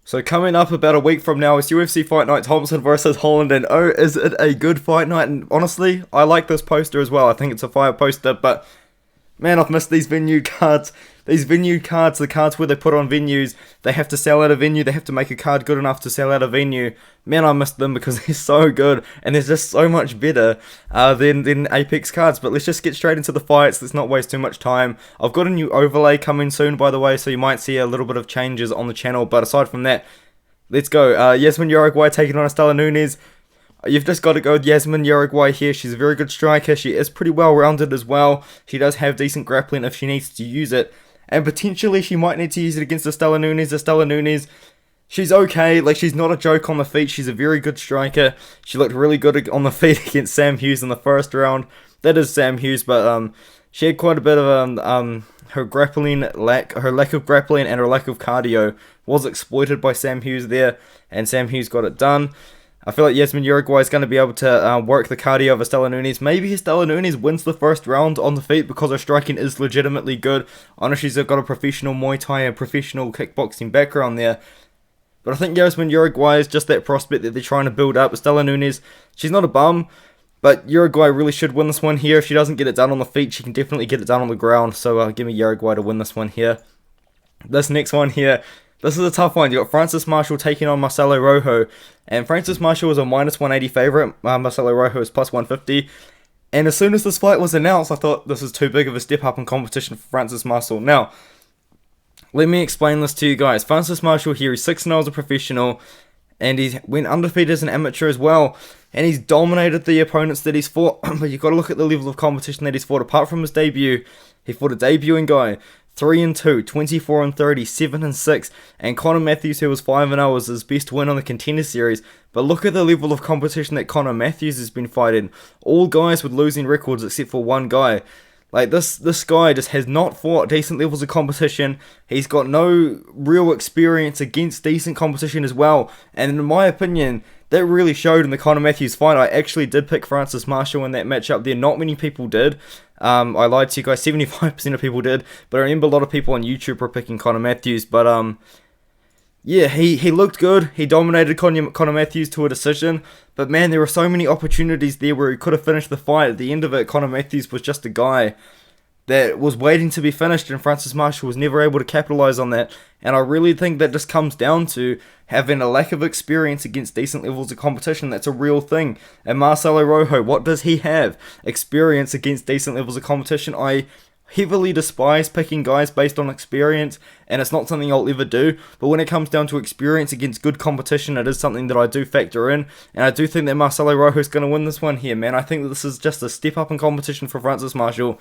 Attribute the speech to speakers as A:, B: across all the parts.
A: So coming up about a week from now is UFC Fight Night Thompson versus Holland, and oh, is it a good fight night? And honestly, I like this poster as well. I think it's a fire poster, but man, I've missed these venue cards. These venue cards, the cards where they put on venues, they have to sell out a venue, they have to make a card good enough to sell out a venue. Man, I missed them because they're so good, and they're just so much better than Apex cards. But let's just get straight into the fights, let's not waste too much time. I've got a new overlay coming soon, by the way, so you might see a little bit of changes on the channel, but aside from that, let's go. Yasmine Uruguay taking on Stella Nunez. You've just got to go with Yasmine Uruguay here. She's a very good striker. She is pretty well rounded as well. She does have decent grappling if she needs to use it. And potentially she might need to use it against Stella Nunez. Stella Nunez, she's okay. Like, she's not a joke on the feet. She's a very good striker. She looked really good on the feet against Sam Hughes in the first round. That is Sam Hughes, but she had quite a bit of her lack of grappling and her lack of cardio was exploited by Sam Hughes there, and Sam Hughes got it done. I feel like Yasmine Uruguay is going to be able to work the cardio of Stella Nunez. Maybe Stella Nunez wins the first round on the feet because her striking is legitimately good. I know she's got a professional Muay Thai and professional kickboxing background there. But I think Yasmine Uruguay is just that prospect that they're trying to build up. Stella Nunez, she's not a bum, but Uruguay really should win this one here. If she doesn't get it done on the feet, she can definitely get it done on the ground. So give me Uruguay to win this one here. This next one here, this is a tough one. You got Francis Marshall taking on Marcelo Rojo, and Francis Marshall is a -180 favorite. Marcelo Rojo is +150. And as soon as this fight was announced, I thought this is too big of a step up in competition for Francis Marshall. Now, let me explain this to you guys. Francis Marshall here, he's 6-0 as a professional, and he went undefeated as an amateur as well. And he's dominated the opponents that he's fought. But you've got to look at the level of competition that he's fought. Apart from his debut, he fought a debuting guy, 3-2, 24-30, 7-6, and Conor Matthews, who was 5-0, was his best win on the Contender Series. But look at the level of competition that Conor Matthews has been fighting. All guys with losing records except for one guy. Like, this guy just has not fought decent levels of competition. He's got no real experience against decent competition as well. And in my opinion, that really showed in the Conor Matthews fight. I actually did pick Francis Marshall in that matchup there. Not many people did. I lied to you guys, 75% of people did. But I remember a lot of people on YouTube were picking Conor Matthews. But, yeah, he looked good. He dominated Conor Matthews to a decision. But, man, there were so many opportunities there where he could have finished the fight. At the end of it, Conor Matthews was just a guy that was waiting to be finished, and Francis Marshall was never able to capitalize on that. And I really think that just comes down to having a lack of experience against decent levels of competition. That's a real thing. And Marcelo Rojo, what does he have? Experience against decent levels of competition. I heavily despise picking guys based on experience, and it's not something I'll ever do. But when it comes down to experience against good competition, it is something that I do factor in. And I do think that Marcelo Rojo is going to win this one here, man. I think that this is just a step up in competition for Francis Marshall.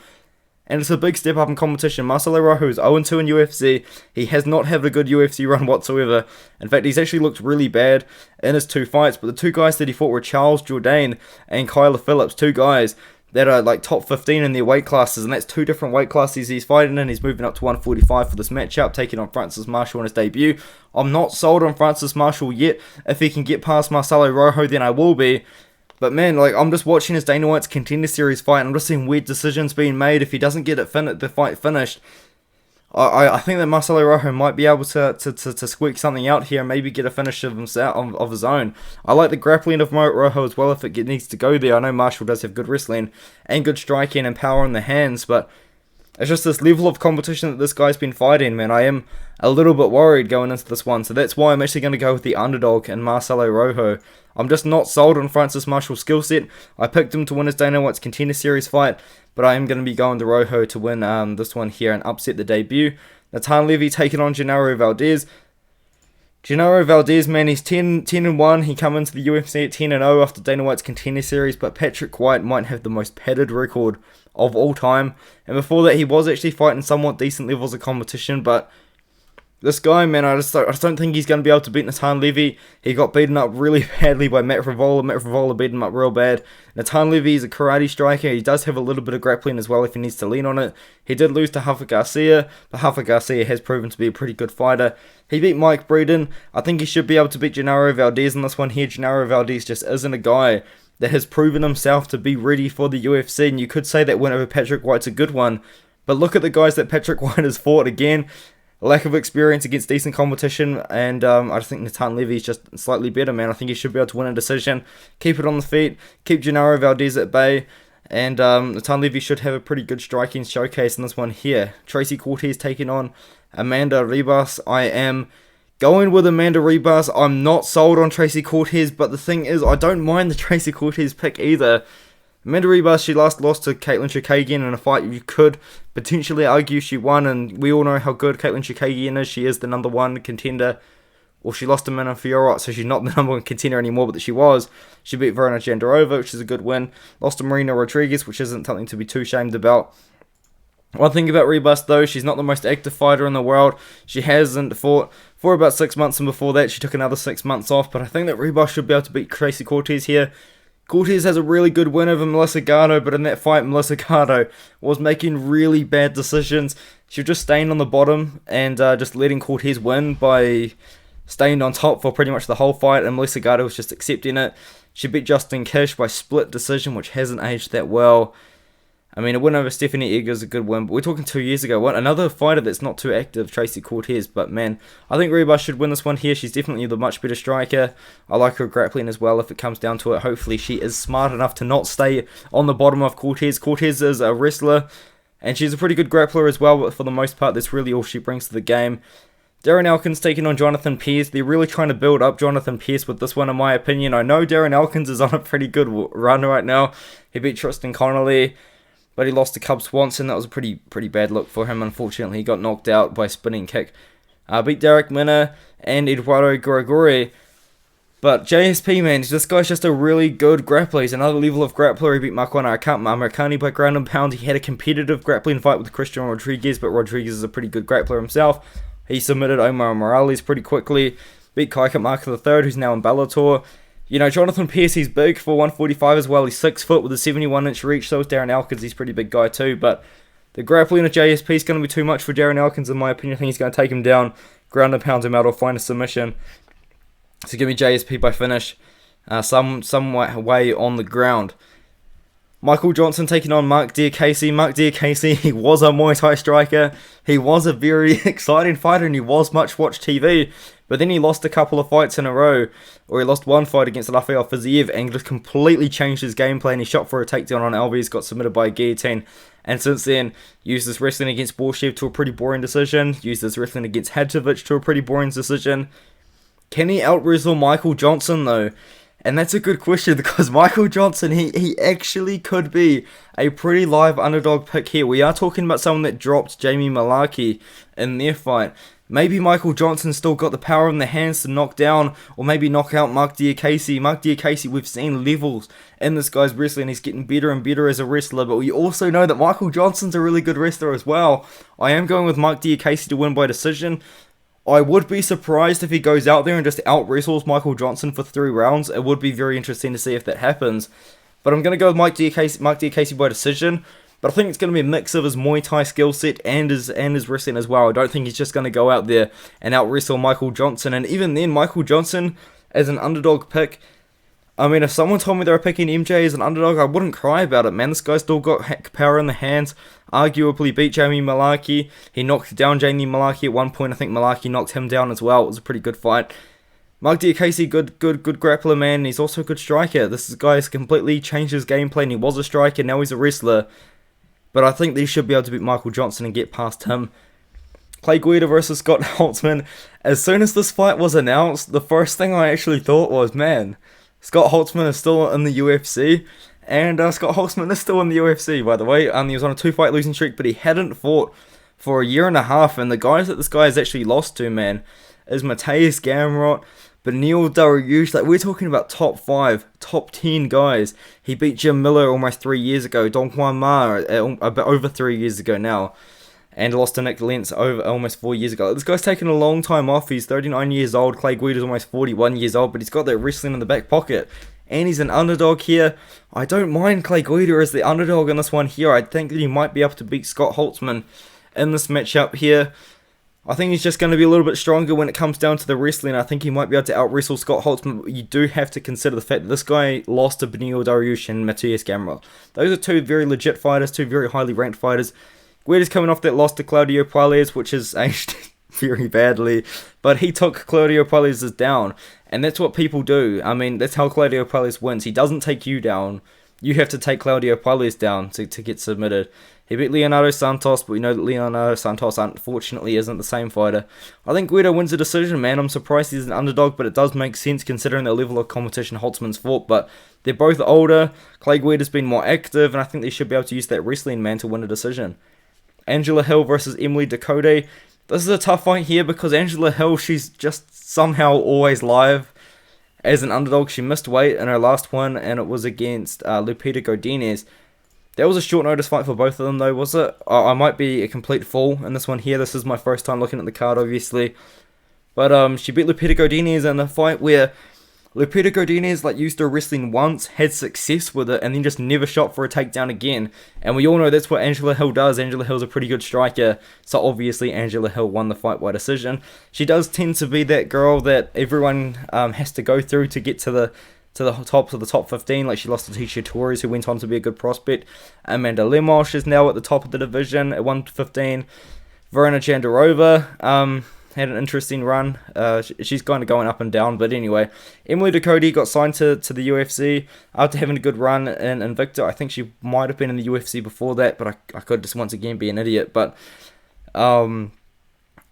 A: And it's a big step up in competition. Marcelo Rojo is 0-2 in UFC. He has not had a good UFC run whatsoever. In fact, he's actually looked really bad in his 2 fights. But the 2 guys that he fought were Charles Jourdain and Kyler Phillips. 2 guys that are like top 15 in their weight classes. And that's 2 different weight classes he's fighting in. He's moving up to 145 for this matchup, taking on Francis Marshall in his debut. I'm not sold on Francis Marshall yet. If he can get past Marcelo Rojo, then I will be. But man, like, I'm just watching his Dana White's Contender Series fight, and I'm just seeing weird decisions being made. If he doesn't get it the fight finished, I think that Marcelo Rojo might be able to squeak something out here and maybe get a finish of himself of his own. I like the grappling of Rojo as well if it needs to go there. I know Marshall does have good wrestling and good striking and power in the hands, but it's just this level of competition that this guy's been fighting, man. I am a little bit worried going into this one, so that's why I'm actually going to go with the underdog and Marcelo Rojo. I'm just not sold on Francis Marshall's skill set. I picked him to win his Dana White's Contender Series fight, but I am going to be going to Rojo to win this one here and upset the debut. Natan Levy taking on Genaro Valdez. Genaro Valdez, man, he's 10-1. He come into the UFC at 10-0 after Dana White's Contender Series, but Patrick White might have the most padded record of all time. And before that, he was actually fighting somewhat decent levels of competition, but this guy, man, I just don't think he's going to be able to beat Natan Levy. He got beaten up really badly by Matt Frivola. Matt Frivola beat him up real bad. Natan Levy is a karate striker. He does have a little bit of grappling as well if he needs to lean on it. He did lose to Rafa Garcia, but Rafa Garcia has proven to be a pretty good fighter. He beat Mike Breeden. I think he should be able to beat Genaro Valdez in this one here. Genaro Valdez just isn't a guy that has proven himself to be ready for the UFC, and you could say that win over Patrick White's a good one. But look at the guys that Patrick White has fought again. lack of experience against decent competition, and I just think Natan Levy is just slightly better, man. I think he should be able to win a decision, keep it on the feet, keep Gennaro Valdez at bay, and Natan Levy should have a pretty good striking showcase in this one here. Tracy Cortez taking on Amanda Ribas. I am going with Amanda Ribas. I'm not sold on Tracy Cortez, but the thing is, I don't mind the Tracy Cortez pick either. Amanda Ribas, she last lost to Caitlin Chookagian in a fight you could potentially argue she won, and we all know how good Caitlin Chookagian is. She is the number one contender. Well, she lost to Mina Fiorot, so she's not the number one contender anymore, but she was. She beat Verona Jandarova, which is a good win. Lost to Marina Rodriguez, which isn't something to be too shamed about. One thing about Ribas, though, she's not the most active fighter in the world. She hasn't fought for about 6 months, and before that, she took another 6 months off. But I think that Ribas should be able to beat Tracy Cortez here. Cortez has a really good win over Melissa Gatto, but in that fight, Melissa Gatto was making really bad decisions. She was just staying on the bottom and just letting Cortez win by staying on top for pretty much the whole fight, and Melissa Gatto was just accepting it. She beat Justine Kish by split decision, which hasn't aged that well. I mean, a win over Stephanie Egger is a good win, but we're talking 2 years ago. Another fighter that's not too active, Tracy Cortez. But man, I think Ribas should win this one here. She's definitely the much better striker. I like her grappling as well if it comes down to it. Hopefully she is smart enough to not stay on the bottom of Cortez. Cortez is a wrestler, and she's a pretty good grappler as well, but for the most part, that's really all she brings to the game. Darren Elkins taking on Jonathan Pearce. They're really trying to build up Jonathan Pearce with this one, in my opinion. I know Darren Elkins is on a pretty good run right now. He beat Tristan Connolly, but he lost to Cub Swanson. That was a pretty bad look for him, unfortunately. He got knocked out by a spinning kick. Beat Derek Minna and Eduardo Gregori. But JSP, man, this guy's just a really good grappler. He's another level of grappler. He beat Marquana Americani by ground and pound. He had a competitive grappling fight with Christian Rodriguez, but Rodriguez is a pretty good grappler himself. He submitted Omar Morales pretty quickly. Beat Kaikat Marker III, who's now in Bellator. You know, Jonathan Pearce, he's big for 145 as well. He's 6 foot with a 71-inch reach. So is Darren Elkins. He's a pretty big guy too. But the grappling of JSP is going to be too much for Darren Elkins, in my opinion. I think he's going to take him down, ground and pound him out, or find a submission. So give me JSP by finish, some way on the ground. Michael Johnson taking on Mark Diakase. Mark Diakase, he was a Muay Thai striker. He was a very exciting fighter, and he was much watched TV. But then he lost a couple of fights in a row, or he lost one fight against Rafael Fiziev, and just completely changed his game plan. He shot for a takedown on Alves, got submitted by a guillotine, and since then, used his wrestling against Borshev to a pretty boring decision, used his wrestling against Hadžević to a pretty boring decision. Can he out-wrestle Michael Johnson, though? And that's a good question, because Michael Johnson, he actually could be a pretty live underdog pick here. We are talking about someone that dropped Jamie Malarkey in their fight. Maybe Michael Johnson still got the power in the hands to knock down, or maybe knock out Mark Diakase. Mark Diakase, we've seen levels in this guy's wrestling. He's getting better and better as a wrestler, but we also know that Michael Johnson's a really good wrestler as well. I am going with Mark Diakase to win by decision. I would be surprised if he goes out there and just out-wrestles Michael Johnson for 3 rounds. It would be very interesting to see if that happens. But I'm going to go with Mark Diakase by decision. But I think it's going to be a mix of his Muay Thai skill set and his wrestling as well. I don't think he's just going to go out there and out-wrestle Michael Johnson. And even then, Michael Johnson as an underdog pick, I mean, if someone told me they were picking MJ as an underdog, I wouldn't cry about it, man. This guy's still got power in the hands. Arguably beat Jamie Malarkey. He knocked down Jamie Malarkey at one point. I think Malarkey knocked him down as well. It was a pretty good fight. Mark Diakase, good grappler, man. He's also a good striker. This guy's completely changed his game plan. He was a striker, now he's a wrestler. But I think they should be able to beat Michael Johnson and get past him. Clay Guida versus Scott Holtzman. As soon as this fight was announced, the first thing I actually thought was, man, Scott Holtzman is still in the UFC. And Scott Holtzman is still in the UFC, by the way. He was on a 2-fight losing streak, but he hadn't fought for a year and a half. And the guys that this guy has actually lost to, man, is Mateusz Gamrot, Beneil Dariush. Like, we're talking about top 5, top 10 guys. He beat Jim Miller almost 3 years ago. Don Juan Ma a bit over 3 years ago now. And lost to Nick Lentz over almost 4 years ago. This guy's taken a long time off. He's 39 years old. Clay Guida's almost 41 years old, but he's got that wrestling in the back pocket. And he's an underdog here. I don't mind Clay Guida as the underdog in this one here. I think that he might be able to beat Scott Holtzman in this matchup here. I think he's just going to be a little bit stronger when it comes down to the wrestling. I think he might be able to out-wrestle Scott Holtzman, but you do have to consider the fact that this guy lost to Beneil Dariush and Mateusz Gamrot. Those are 2 very legit fighters, 2 very highly ranked fighters. Guida's coming off that loss to Claudio Puelles, which has aged very badly, but he took Claudio Puelles down, and that's what people do. I mean, that's how Claudio Puelles wins. He doesn't take you down. You have to take Claudio Puelles down to get submitted. He beat Leonardo Santos, but we know that Leonardo Santos unfortunately isn't the same fighter. I think Guida wins the decision, man. I'm surprised he's an underdog, but it does make sense considering the level of competition Holtzman's fought. But they're both older. Clay Guida's been more active, and I think they should be able to use that wrestling, man, to win a decision. Angela Hill versus Emily Dakota. This is a tough fight here because Angela Hill, she's just somehow always live. As an underdog, she missed weight in her last one, and it was against Lupita Godinez. That was a short notice fight for both of them, though, was it? I might be a complete fool in this one here. This is my first time looking at the card, obviously. But she beat Lupita Godinez in a fight where Lupita Godinez used her wrestling once, had success with it, and then just never shot for a takedown again. And we all know that's what Angela Hill does. Angela Hill's a pretty good striker, so obviously Angela Hill won the fight by decision. She does tend to be that girl that everyone has to go through to get to the top 15. She lost to Tisha Torres, who went on to be a good prospect. Amanda Lemos is now at the top of the division at 115. Verona Jandarova had an interesting run. She's kind of going up and down, but anyway. Emily Dakota got signed to the UFC after having a good run in Invicta. I think she might have been in the UFC before that, but I could just once again be an idiot. But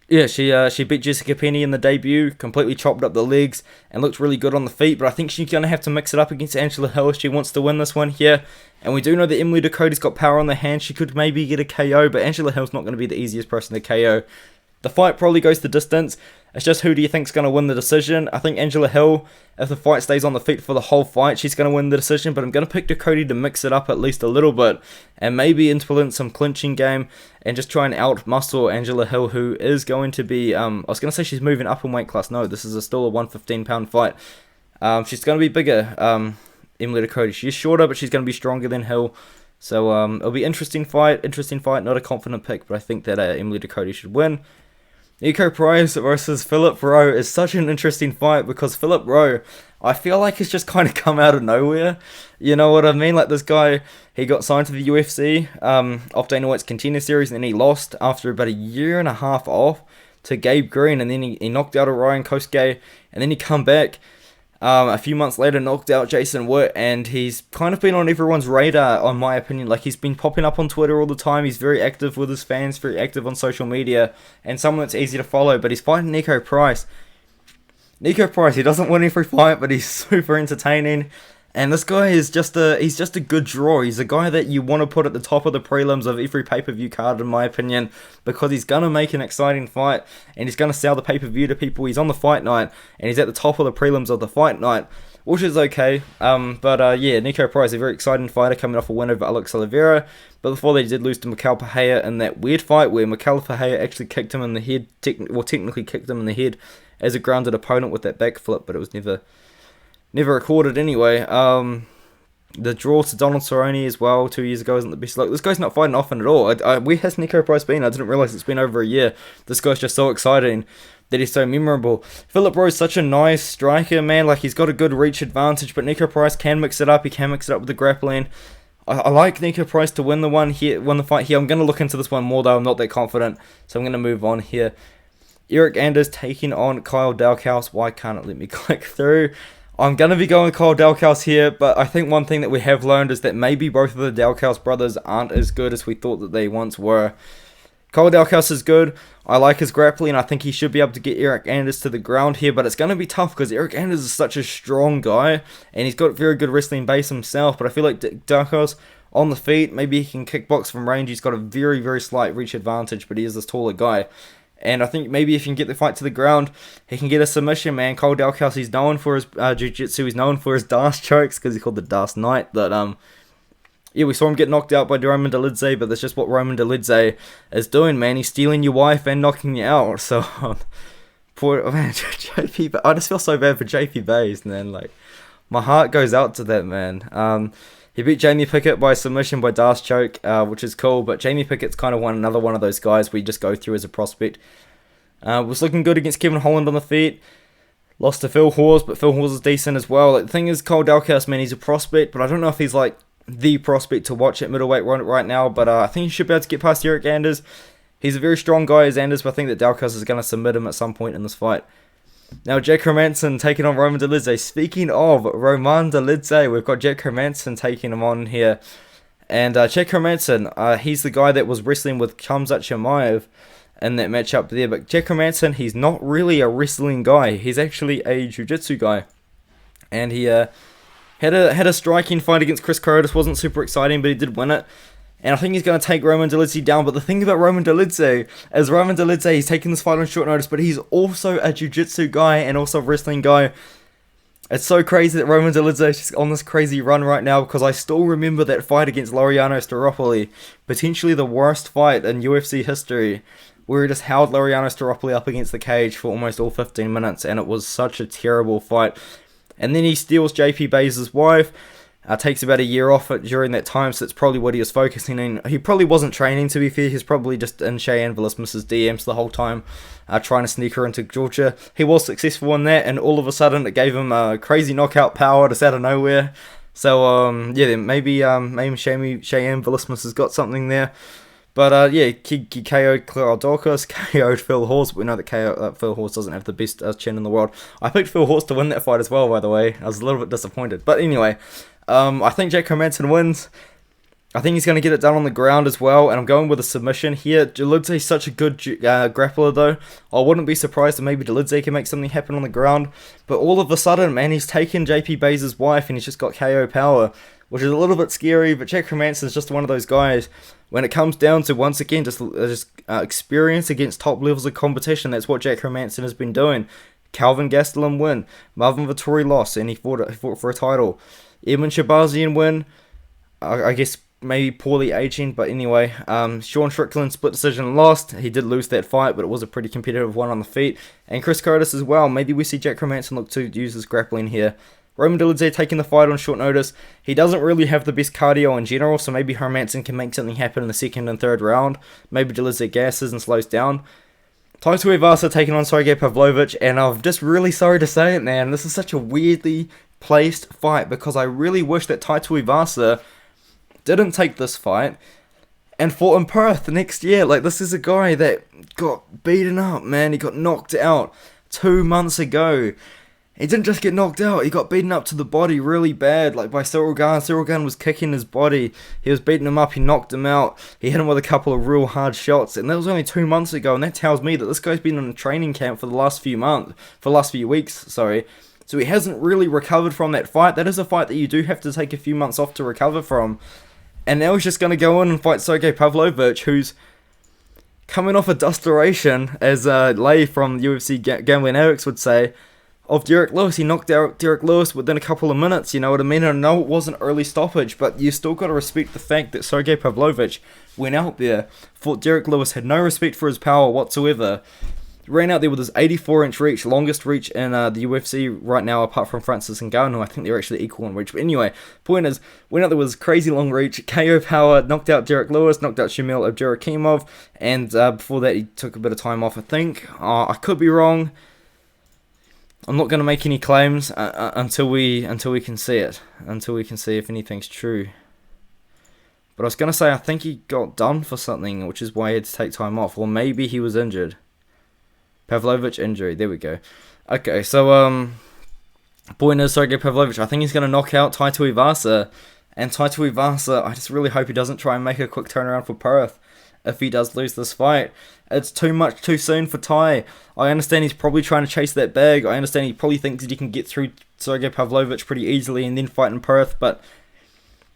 A: yeah, she beat Jessica Penny in the debut, completely chopped up the legs, and looked really good on the feet, but I think she's going to have to mix it up against Angela Hill if she wants to win this one here. And we do know that Emily Dakota's got power on the hand. She could maybe get a KO, but Angela Hill's not going to be the easiest person to KO. The fight probably goes the distance. It's just who do you think's going to win the decision? I think Angela Hill, if the fight stays on the feet for the whole fight, she's going to win the decision, but I'm going to pick Dakota to mix it up at least a little bit and maybe implement some clinching game and just try and out-muscle Angela Hill, who is going to be, I was going to say she's moving up in weight class. No, this is still a 115-pound fight. She's going to be bigger, Emily Dakota. She's shorter, but she's going to be stronger than Hill. So it'll be interesting fight, not a confident pick, but I think that Emily Dakota should win. Nico Price versus Philip Rowe is such an interesting fight because Philip Rowe, I feel like he's just kind of come out of nowhere. You know what I mean? This guy, he got signed to the UFC off Dana White's Contender Series, and then he lost after about a year and a half off to Gabe Green, and then he knocked out Orion Kosuke, and then he come back a few months later, knocked out Jason Witt, and he's kind of been on everyone's radar, in my opinion. He's been popping up on Twitter all the time. He's very active with his fans, very active on social media, and someone that's easy to follow. But he's fighting Nico Price. Nico Price, he doesn't win every fight, but he's super entertaining. And this guy is he's just a good draw. He's a guy that you want to put at the top of the prelims of every pay-per-view card, in my opinion, because he's going to make an exciting fight, and he's going to sell the pay-per-view to people. He's on the fight night, and he's at the top of the prelims of the fight night, which is okay. Yeah, Nico Price, a very exciting fighter, coming off a win over Alex Oliveira, but before they did lose to Mikhail Pereira in that weird fight where Mikhail Pereira actually kicked him in the head, technically kicked him in the head as a grounded opponent with that backflip, but it was never recorded anyway. The draw to Donald Cerrone as well 2 years ago isn't the best luck. This guy's not fighting often at all. Where has Nico Price been? I didn't realise it's been over a year. This guy's just so exciting that he's so memorable. Philip Rowe's such a nice striker, man. He's got a good reach advantage, but Nico Price can mix it up. He can mix it up with the grappling. I like Nico Price to win the fight here. I'm going to look into this one more though. I'm not that confident, so I'm going to move on here. Eric Anders taking on Kyle Dalkhouse. Why can't it let me click through? I'm going to be going with Kyle Dalkhouse here, but I think one thing that we have learned is that maybe both of the Dalkhouse brothers aren't as good as we thought that they once were. Kyle Dalkhouse is good. I like his grappling. I think he should be able to get Eric Anders to the ground here, but it's going to be tough because Eric Anders is such a strong guy, and he's got a very good wrestling base himself, but I feel like Dalkhouse on the feet, maybe he can kickbox from range. He's got a very, very slight reach advantage, but he is this taller guy. And I think maybe if he can get the fight to the ground, he can get a submission, man. Kyle Dalkhouse, he's known for his jiu-jitsu. He's known for his Das chokes because he's called the Das Knight. But, yeah, we saw him get knocked out by Roman Dolidze, but that's just what Roman Dolidze is doing, man. He's stealing your wife and knocking you out. So, poor, man, JP, I just feel so bad for JP Bays, man. My heart goes out to that, man. He beat Jamie Pickett by submission by Das choke, which is cool, but Jamie Pickett's kind of another one of those guys we just go through as a prospect. Was looking good against Kevin Holland on the feet. Lost to Phil Hawes, but Phil Hawes is decent as well. The thing is, Kyle Dalkhouse, man, he's a prospect, but I don't know if he's the prospect to watch at middleweight right now, but I think he should be able to get past Eric Anders. He's a very strong guy as Anders, but I think that Dalkhouse is going to submit him at some point in this fight. Now, Jack Hermansson taking on Roman Dolidze. Speaking of Roman Dolidze, we've got Jack Hermansson taking him on here. And Jack Hermansson, he's the guy that was wrestling with Khamzat Chimaev in that matchup there. But Jack Hermansson, he's not really a wrestling guy. He's actually a jiu-jitsu guy. And he had a striking fight against Chris Curtis. Wasn't super exciting, but he did win it. And I think he's going to take Roman Dolidze down. But the thing about Roman Dolidze is he's taking this fight on short notice, but he's also a jiu-jitsu guy and also a wrestling guy. It's so crazy that Roman Dolidze is just on this crazy run right now, because I still remember that fight against Laureano Staropoli, potentially the worst fight in UFC history, where he just held Laureano Staropoli up against the cage for almost all 15 minutes, and it was such a terrible fight. And then he steals JP Baez's wife. Takes about a year off it during that time, so that's probably what he was focusing on. He probably wasn't training, to be fair. He's probably just in Cheyenne Villasmus's DMs the whole time, trying to sneak her into Georgia. He was successful in that, and all of a sudden it gave him crazy knockout power just out of nowhere. So yeah, maybe Cheyenne Villasmus has got something there. But yeah, he KO'd Dalkhouse, KO'd Phil Horst. We know that Phil Horst doesn't have the best chin in the world. I picked Phil Horst to win that fight as well, by the way. I was a little bit disappointed. But anyway, I think Jack Hermansson wins. I think he's going to get it done on the ground as well, and I'm going with a submission here. Dolidze is such a good grappler, though. I wouldn't be surprised if maybe Dolidze can make something happen on the ground. But all of a sudden, man, he's taken JP Baez's wife, and he's just got KO power, which is a little bit scary. But Jack Hermansson is just one of those guys, when it comes down to, once again, just experience against top levels of competition, that's what Jack Hermansson has been doing. Calvin Gastelum win, Marvin Vettori lost, and he fought for a title. Edmund Shabazian win, I guess maybe poorly aging, but anyway. Sean Strickland split decision lost. He did lose that fight, but it was a pretty competitive one on the feet. And Chris Curtis as well. Maybe we see Jack Hermansson look to use his grappling here. Roman Dolidze taking the fight on short notice. He doesn't really have the best cardio in general, so maybe Hermansson can make something happen in the second and third round. Maybe Dolidze gasses and slows down. Taito Vasa taking on Sergey Pavlovich, and I'm just really sorry to say it, man. This is such a weirdly placed fight, because I really wish that Taito Vasa didn't take this fight and fought in Perth next year. Like, this is a guy that got beaten up, man. He got knocked out 2 months ago. He didn't just get knocked out, he got beaten up to the body really bad, like by Cyril Gane. Cyril Gane was kicking his body, he was beating him up, he knocked him out, he hit him with a couple of real hard shots, and that was only 2 months ago, and that tells me that this guy's been in a training camp for the last few weeks, so he hasn't really recovered from that fight. That is a fight that you do have to take a few months off to recover from, and now he's just going to go in and fight Sergey Pavlovich, who's coming off a dusteration, as Lay from UFC Gambling Addicts would say, of Derek Lewis. He knocked out Derek Lewis within a couple of minutes, you know what I mean? And I know it was an early stoppage, but you still got to respect the fact that Sergey Pavlovich went out there, fought Derek Lewis, had no respect for his power whatsoever, ran out there with his 84-inch reach, longest reach in the UFC right now, apart from Francis Ngannou. I think they're actually equal in reach. But anyway, point is, went out there with his crazy long reach, KO power, knocked out Derek Lewis, knocked out Shamil Abdurakhimov, and before that he took a bit of time off, I think. I could be wrong. I'm not going to make any claims until we can see it, until we can see if anything's true. But I was going to say, I think he got done for something, which is why he had to take time off, or maybe he was injured. Pavlovich injury, there we go. Okay, so point is, Sergey Pavlovich, I think he's going to knock out Taito Vasa, and Taito Vasa, I just really hope he doesn't try and make a quick turnaround for Perth if he does lose this fight. It's too much too soon for Ty. I understand he's probably trying to chase that bag. I understand he probably thinks that he can get through Sergey Pavlovich pretty easily and then fight in Perth, but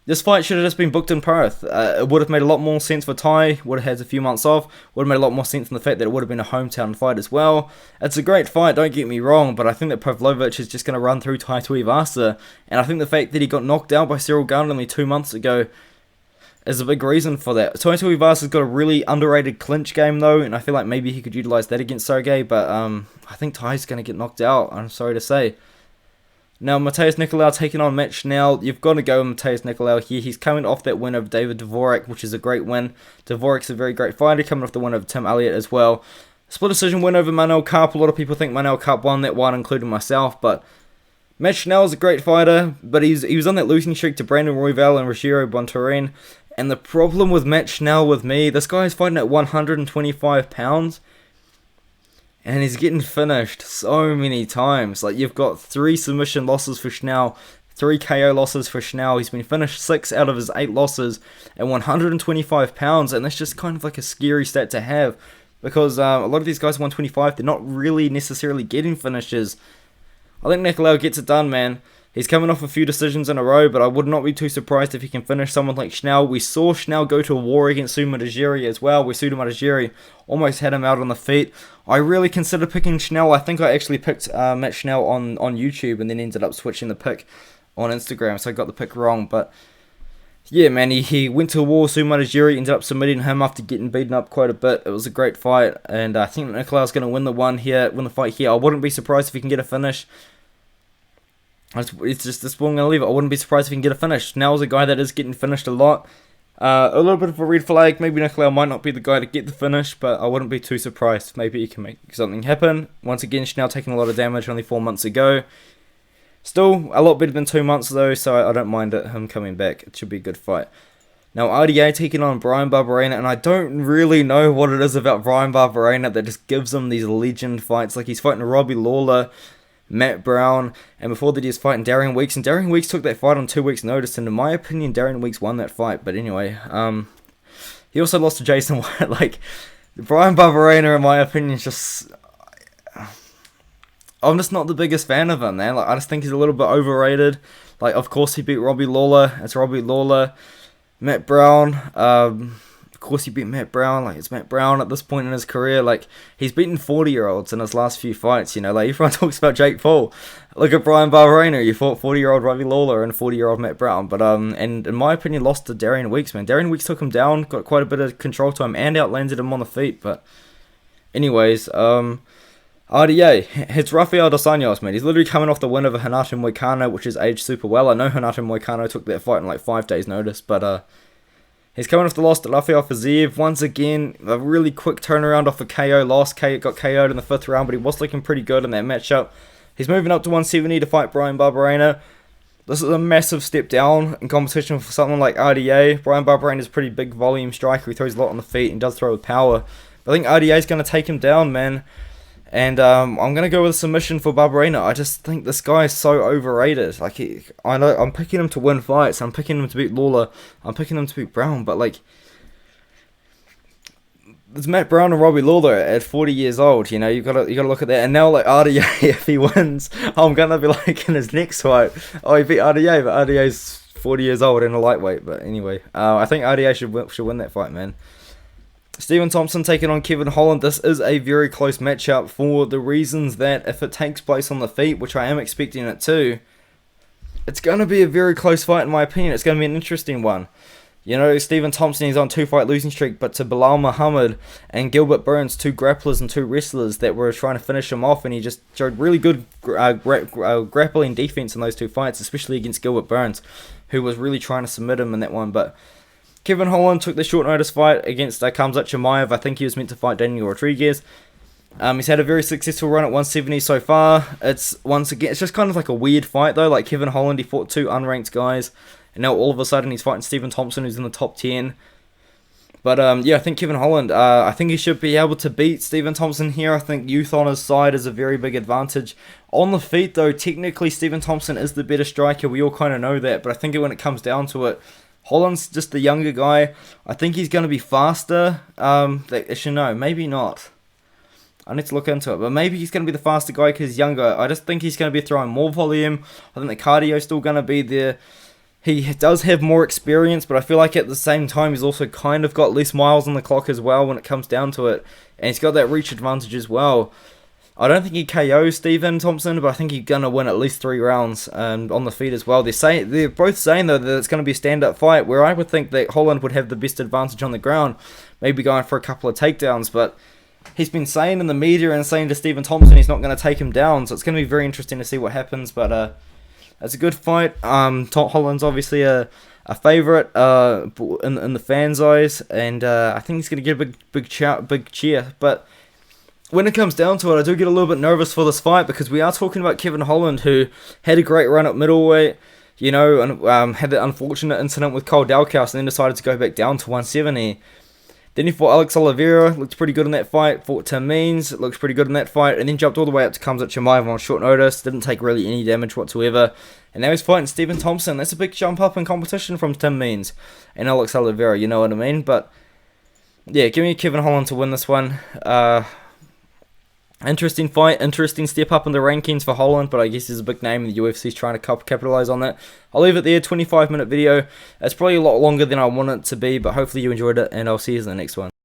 A: this fight should have just been booked in Perth. It would have made a lot more sense for Ty, would have had a few months off, would have made a lot more sense in the fact that it would have been a hometown fight as well. It's a great fight, don't get me wrong, but I think that Pavlovich is just going to run through Taito Vasa, and I think the fact that he got knocked out by Cyril Gane only 2 months ago is a big reason for that. Taito Vasa's got a really underrated clinch game though, and I feel like maybe he could utilize that against Sergey, but I think Ty's going to get knocked out, I'm sorry to say. Now, Matheus Nicolau taking on Mitch Snell. You've got to go with Matheus Nicolau here. He's coming off that win of David Dvorak, which is a great win. Dvorak's a very great fighter, coming off the win of Tim Elliott as well. Split decision win over Manel Kape. A lot of people think Manel Kape won that one, including myself, but Mitch Snell is a great fighter, but he was on that losing streak to Brandon Royval and Rogerio Bontorin, And the problem with Matt Schnell with me, this guy's fighting at 125 pounds. And he's getting finished so many times. Like, you've got 3 submission losses for Schnell, 3 KO losses for Schnell. He's been finished 6 out of his 8 losses at 125 pounds. And that's just kind of like a scary stat to have. Because a lot of these guys at 125, they're not really necessarily getting finishes. I think Nicola gets it done, man. He's coming off a few decisions in a row, but I would not be too surprised if he can finish someone like Schnell. We saw Schnell go to a war against Sumadajiri as well, where Sumadajiri almost had him out on the feet. I really considered picking Schnell. I think I actually picked Matt Schnell on YouTube and then ended up switching the pick on Instagram, so I got the pick wrong. But yeah, man, he went to war with Sumadajiri, ended up submitting him after getting beaten up quite a bit. It was a great fight, and I think Nicola's going to win the fight here. I wouldn't be surprised if he can get a finish. It's just this one I'm going to leave it. I wouldn't be surprised if he can get a finish. Schnell's a guy that is getting finished a lot. A little bit of a red flag. Maybe Nicola might not be the guy to get the finish, but I wouldn't be too surprised. Maybe he can make something happen. Once again, Schnell taking a lot of damage only 4 months ago. Still, a lot better than 2 months though, so I don't mind him coming back. It should be a good fight. Now, RDA taking on Bryan Barberena, and I don't really know what it is about Bryan Barberena that just gives him these legend fights. Like, he's fighting Robbie Lawler, Matt Brown, and before that he was fighting Darian Weeks, and Darian Weeks took that fight on 2 weeks' notice, and in my opinion, Darian Weeks won that fight. But anyway, he also lost to Jason White. Like, Bryan Barberena, in my opinion, is just... I'm just not the biggest fan of him, man. Like, I just think he's a little bit overrated. Like, of course he beat Robbie Lawler. It's Robbie Lawler. Matt Brown, of course he beat Matt Brown. Like, it's Matt Brown at this point in his career. Like, he's beaten 40-year-olds in his last few fights, you know. Like, everyone talks about Jake Paul. Look at Bryan Barberena. He fought 40-year-old Robbie Lawler and 40-year-old Matt Brown. But, and in my opinion, lost to Darian Weeks, man. Darian Weeks took him down, got quite a bit of control to him, and outlanded him on the feet. But, anyways, RDA, it's Rafael dos Anjos, man. He's literally coming off the win of a Renato Moicano, which is aged super well. I know Renato Moicano took that fight in like 5 days' notice, but he's coming off the loss to Rafael Fiziev. Once again, a really quick turnaround off a KO loss. Got KO'd in the 5th round, but he was looking pretty good in that matchup. He's moving up to 170 to fight Bryan Barberena. This is a massive step down in competition for someone like RDA. Bryan Barberena is a pretty big volume striker. He throws a lot on the feet and does throw with power. But I think RDA is going to take him down, man. And I'm going to go with a submission for Barberena. I just think this guy is so overrated. Like, I know I'm picking him to win fights. I'm picking him to beat Lawler. I'm picking him to beat Brown. But, like, there's Matt Brown and Robbie Lawler at 40 years old. You know, you gotta look at that. And now, like, RDA, if he wins, I'm going to be like in his next fight. Oh, he beat RDA, but RDA's 40 years old and a lightweight. But anyway, I think RDA should win that fight, man. Stephen Thompson taking on Kevin Holland. This is a very close matchup for the reasons that if it takes place on the feet, which I am expecting it to, it's going to be a very close fight in my opinion. It's going to be an interesting one. You know, Stephen Thompson is on 2-fight losing streak, but to Bilal Muhammad and Gilbert Burns, 2 grapplers and 2 wrestlers that were trying to finish him off, and he just showed really good grappling defense in those 2 fights, especially against Gilbert Burns, who was really trying to submit him in that one. But Kevin Holland took the short notice fight against Khamzat Chimaev. I think he was meant to fight Daniel Rodriguez. He's had a very successful run at 170 so far. It's just kind of like a weird fight though. Like Kevin Holland, he fought 2 unranked guys, and now all of a sudden he's fighting Stephen Thompson, who's in the top 10. But yeah, I think Kevin Holland, I think he should be able to beat Stephen Thompson here. I think youth on his side is a very big advantage. On the feet though, technically Stephen Thompson is the better striker. We all kind of know that, but I think when it comes down to it, Holland's just the younger guy. I think he's going to be faster. Actually, no, maybe not. I need to look into it. But maybe he's going to be the faster guy because he's younger. I just think he's going to be throwing more volume. I think the cardio's still going to be there. He does have more experience, but I feel like at the same time he's also kind of got less miles on the clock as well when it comes down to it. And he's got that reach advantage as well. I don't think he KOs Stephen Thompson, but I think he's going to win at least 3 rounds on the feet as well. They're both saying, though, that it's going to be a stand-up fight, where I would think that Holland would have the best advantage on the ground, maybe going for a couple of takedowns, but he's been saying in the media and saying to Stephen Thompson he's not going to take him down, so it's going to be very interesting to see what happens, but it's a good fight. Holland's obviously a favourite in the fans' eyes, and I think he's going to get a big cheer, but when it comes down to it, I do get a little bit nervous for this fight because we are talking about Kevin Holland, who had a great run at middleweight. you know, and had that unfortunate incident with Cole Dalkhouse and then decided to go back down to 170. Then he fought Alex Oliveira, looked pretty good in that fight. Fought Tim Means, looks pretty good in that fight. And then jumped all the way up to Khamzat Chimaev on short notice. Didn't take really any damage whatsoever. And now he's fighting Stephen Thompson. That's a big jump up in competition from Tim Means and Alex Oliveira, you know what I mean? But yeah, give me Kevin Holland to win this one. Interesting fight, interesting step up in the rankings for Holland, but I guess he's a big name and the UFC's trying to capitalize on that. I'll leave it there, 25-minute video. It's probably a lot longer than I want it to be, but hopefully you enjoyed it, and I'll see you in the next one.